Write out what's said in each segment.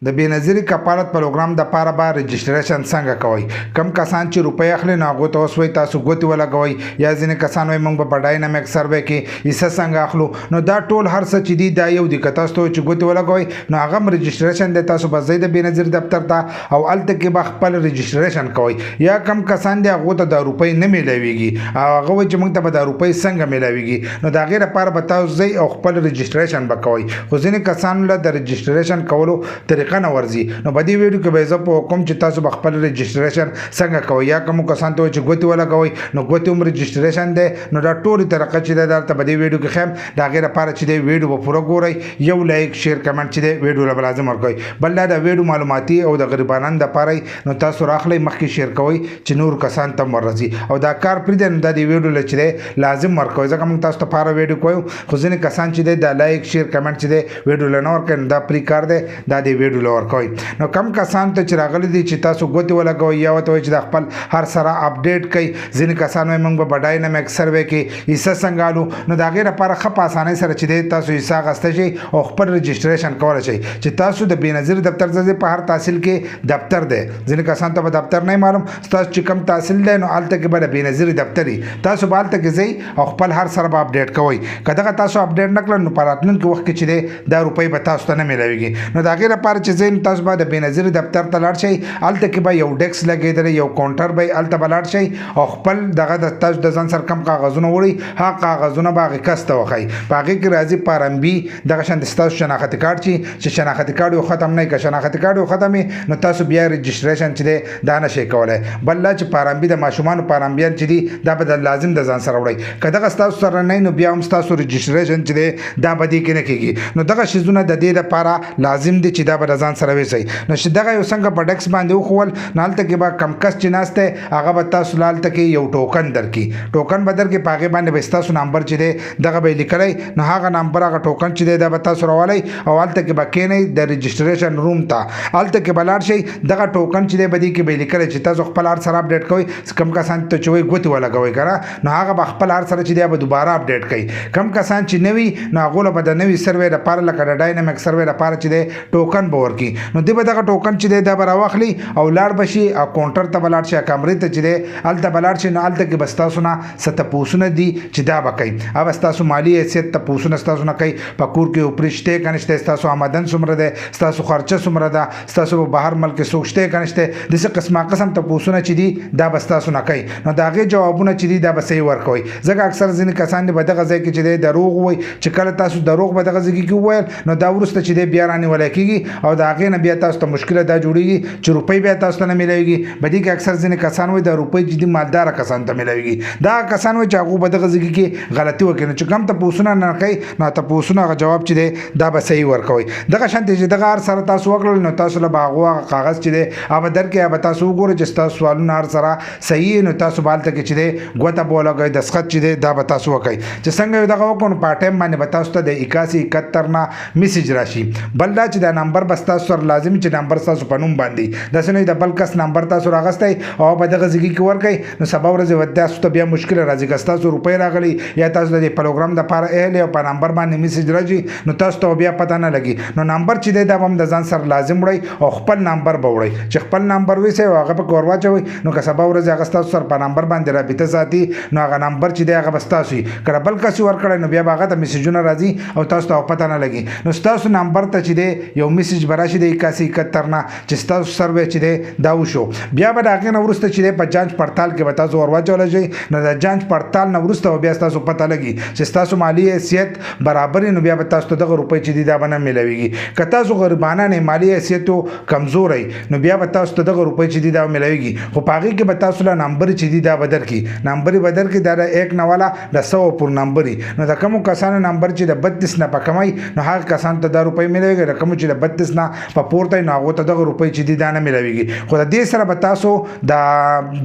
د بېنظیري کفالت پروګرام دپاره به رجسټریشن څنګه کوئ کم کسان چې روپۍ اخلي نو هغو ته اوس وایي تاسو ګوتې ولګوئ یا ځینې کسان وایي موږ به په ډاینامیک سروې کې حصه څنګه اخلو نو دا ټول هر څه چې دي دا یو دي که تاسو ته چې ګوتې ولګوئ نو هغه هم رجسټریشن دی تاسو به ځئ د بېنظیر دفتر ته او هلته کې به خپل رجسټریشن کوئ یا کم کسان دي هغو ته دا روپۍ نه میلاویږي او هغه وایي چې موږ ته به دا روپۍ څنګه میلاویږي نو د هغې لپاره به تاسو ځئ او خپل رجسټریشن به کوئ خو ځینې کسانو له د رجسټریشن کولو طریقه نه ورځي نو په دې ویډیو کې به زه په کوم چې تاسو به خپل رجسټریشن څنګه کوئ یا کوم کسان ته چې ګوتې ولګوئ نو ګوتې هم رجسټریشن دی نو دا ټولې طریقه چې دی درته په دې ویډیو کې ښیم د هغې لپاره چې دی ویډیو به پوره ګورئ یو لایک شیر کمنټ چې دی ویډیو له به لازم ورکوئ بل دا د ویډیو معلوماتي او د غریبانو دپاره نو تاسو راخلئ مخکې شیر کوئ چې نور کسان ته هم ورځي او دا کار پرېږدئ نو دا د ویډیو له چې دی لازم ورکوئ ځکه موږ تاسو ته پاره ویډیو کوو خو ځینې کسان چې دی دا لایک شیر کمنټ چې دی ویډیو له نه ورکوئ نو دا پرې کار دی دا د ویډیو له ورکوئ نو کم کسان ته چې راغلي دي چې تاسو ګوتې ولګوئ یا ورته وایي چې د خپل هر سره اپډیټ کوئ ځینې کسان وایي موږ به په ډاینامیک سروې کې حصه څنګه الو نو د هغې لپاره ښه په اسانۍ سره چې دی تاسو حصه اخیستی شئ او خپل رجسټریشن کولی شئ چې تاسو د بېنظیر دفتر ته ځئ په هر تحصیل کې دفتر دی ځینې کسان ته به دفتر نه معلوم ستاسو چې کوم تحصیل دی نو هلته کې به د بېنظیر دفتر وي تاسو به هلته کې ځئ او خپل هر سره به اپډیټ کوئ که دغه تاسو اپډیټ نه کړل نو په راتلونکي وخت کې چې دی دا روپۍ به تاسو ته نه میلاویږي نو د هغې لپاره چې ځئ نو تاسو به د بېنظیر دفتر ته لاړ شئ هلته کې به یو ډیسک لګېدلی یو کاونټر به هلته به لاړ شئ او خپل دغه د تاسو د ځان سره کم کاغذونه وړئ هغه کاغذونه به هغې کس ته وښایي په هغې کې راځي پارمبي دغه شان د ستاسو شناختي کارت چې شناختي کارت یو ختم نه وي که شناختي کارت یو ختم وي نو تاسو بیا رجسټریشن چې دی دا نشئ کولی بل دا چې پارمبي د ماشومانو پارمبیان چې دي دا به لازم د ځان سره وړئ که دغه ستاسو سره نه نو بیا هم ستاسو رجسټریشن چې دی دا به دې کې نه کېږي نو دغه شیزونه د دې دپاره لازم دي چې دا به د ځان سره ویسئ نو چې دغه یو څنګه په ډیسک باندې وښول نو هلته کې به کم کس چې ناست دی هغه به تاسو له هلته کې یو ټوکن درکړي ټوکن به درکړي په هغې باندې به ستاسو نمبر چې دی دغه به یې لیکلی نو هغه نمبر هغه ټوکن چې دی دا به تاسو راولی او هلته کې به کښېنئ د رجسټریشن روم ته هلته کې به لاړ شئ دغه ټوکن چې دی په دې کې به یې لیکلی چې تاسو خپل هر سره اپډیټ کوئ کم کسان ته چې وایي ګوتې ولګوئ که نه نو هغه به خپل هر سره چې دی به دوباره اپډیټ کوي کم کسان چې نه وي نو هغو له به د نوي سروې لپاره لکه د ډاینامیک سروې لپاره چې دی ټوکن به ورکړي نو دوی به دغه ټوکن چې دی دا به راواخلي او لاړ به شي او کاونټر ته به لاړ شي کمرې ته چې دی هلته به لاړ شي نو هلته کې به ستاسو نه څه تپوسونه دي چې دا به کوي هغه ستاسو مالي حیثیت تپوسونه ستاسو نه کوي په کور کې اوپرې شته که نشته ستاسو آمدن څومره دی ستاسو خرچه څومره ده ستاسو په بهر ملک کې څوک شته که نشته داسې قسمه قسم تپوسونه چې دي دا به ستاسو نه کوي نو د هغې جوابونه چې دي دا به صحیح ورکوئ ځکه اکثر ځینې کسان دي په دغه ځای کې چې دی دروغ ووایي چې کله تاسو دروغ به دغه ځای کې وویل نو دا وروسته چې دی بیا رانیولی کېږي او د هغې نه بیا تاسو ته مشکله دا جوړېږي چې روپۍ بیا تاسو ته نه میلاویږي په دې کې اکثر ځینې کسان وایي دا روپۍ چې دي مالداره کسانو ته میلاویږي دا کسان وایي چې هغو به دغه ځای کې غلطي وکړي نو چې کم تپوسونه نه کوي نو تپوسونه هغه جواب چې دی دا به صحیح ورکوئ دغه شانتې چې دغه هر سره تاسو وکړل نو تاسو له به هغو هغه کاغذ چې دی هغه به درکړي هغه به تاسو وګورئ چې ستاسو سوالونه هر سره صحیح نو تاسو به هلته کې چې دی ګوته به ولګوئ دستخط چې دی دا به تاسو وکړئ چې څنګه یو دغه وکړو نو په ټایم باندې به تاسو ته د 8171 نه میسج راشي بل دا چې دا نمبر به ستاسو سره لازم چې نمبر ستاسو په نوم باندې داسې نه د بل کس نمبر تاسو راغستی او په دغه ځای کې ورکړئ نو سبا ورځ به تاسو ته بیا مشکله راځي که ستاسو روپۍ راغلي یا تاسو د پروګرام دپاره اهل او په نمبر باندې میسج راځي نو تاسو ته بیا پته نه لګي نو نمبر چې دی دا به هم د ځان سره لازم وړئ او خپل نمبر به وړئ چې خپل نمبر ویسئ او هغه پکې ور واچوئ نو که سبا ورځ هغه ستاسو سره په نمبر باندې رابطه ساتي نو هغه نمبر چې دی هغه به ستاسو وي که بل کس ورکړی نو بیا به هغه ته میسجونه راځي او تاسو ته پته نه لګي نو ستاسو نمبر ته چې دی یو میسج به راشي د 8171 نه چې ستاسو سروې چې دی دا وشو بیا به د هغې نه وروسته چې دی په جانچ پړتال کې به تاسو ور واچولی شئ نو د جانچ پړتال نه وروسته بیا ستاسو پته لګي چې ستاسو مالي حیثیت برابر نو بیا به تاسو ته دغه روپۍ چې دي دا به نه میلاویږي که تاسو غریبانه نه مالي حیثیت کمزوری نو بیا به تاسو ته دغه روپۍ چې دي دا میلاویږي خو په هغې کې به تاسو له نمبر چې دي دا به درکړي نمبر به درکړي دا د 1 نه والا د 100 پورې نمبر نو د کومو کسانو نمبر چې د 32 نه په کمای نو هغه کسانو ته دا روپۍ میلاویږي د کومو چې د 32 نه په پورته نو هغو ته دغه روپۍ چې دي دا نه میلاویږي خو د دې سره به تاسو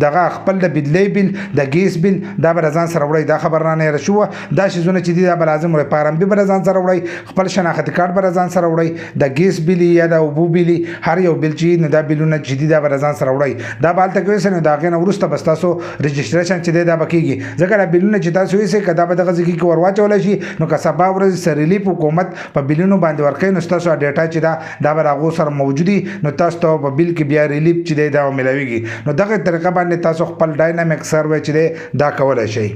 دغه خپل د بجلۍ بل د ګیس بل دا به ځان سره وړئ دا خبر رانه هېره شوه دا شیزونه چې دي دا به لازم وړئ پارمبي به ځان سره وړئ خپل شناختي کارت به ځان سره وړئ د ګیس بل یا د اوبو بل هر یو بل چې نو دا بلونه چې دي دا به ځان سره وړئ دا به هلته کې ویسئ نو د هغې نه وروسته به ستاسو رجسټریشن چې دی دا به کېږي ځکه دا بلونه چې تاسو ویسئ که دا به دغه ځای کې ور واچولی شي نو که سبا ورځ سرلیف حکومت په بلونو باندې ورکوي نو ستاسو ډیټا چې دا دا به هغو سره موجودي نو تاسو ته په بیل کې بیا ریلیف چې دی دا ملاویږي نو دغه طریقه باندې تاسو خپل ډاینامیک سروې چې دی دا کولی شئ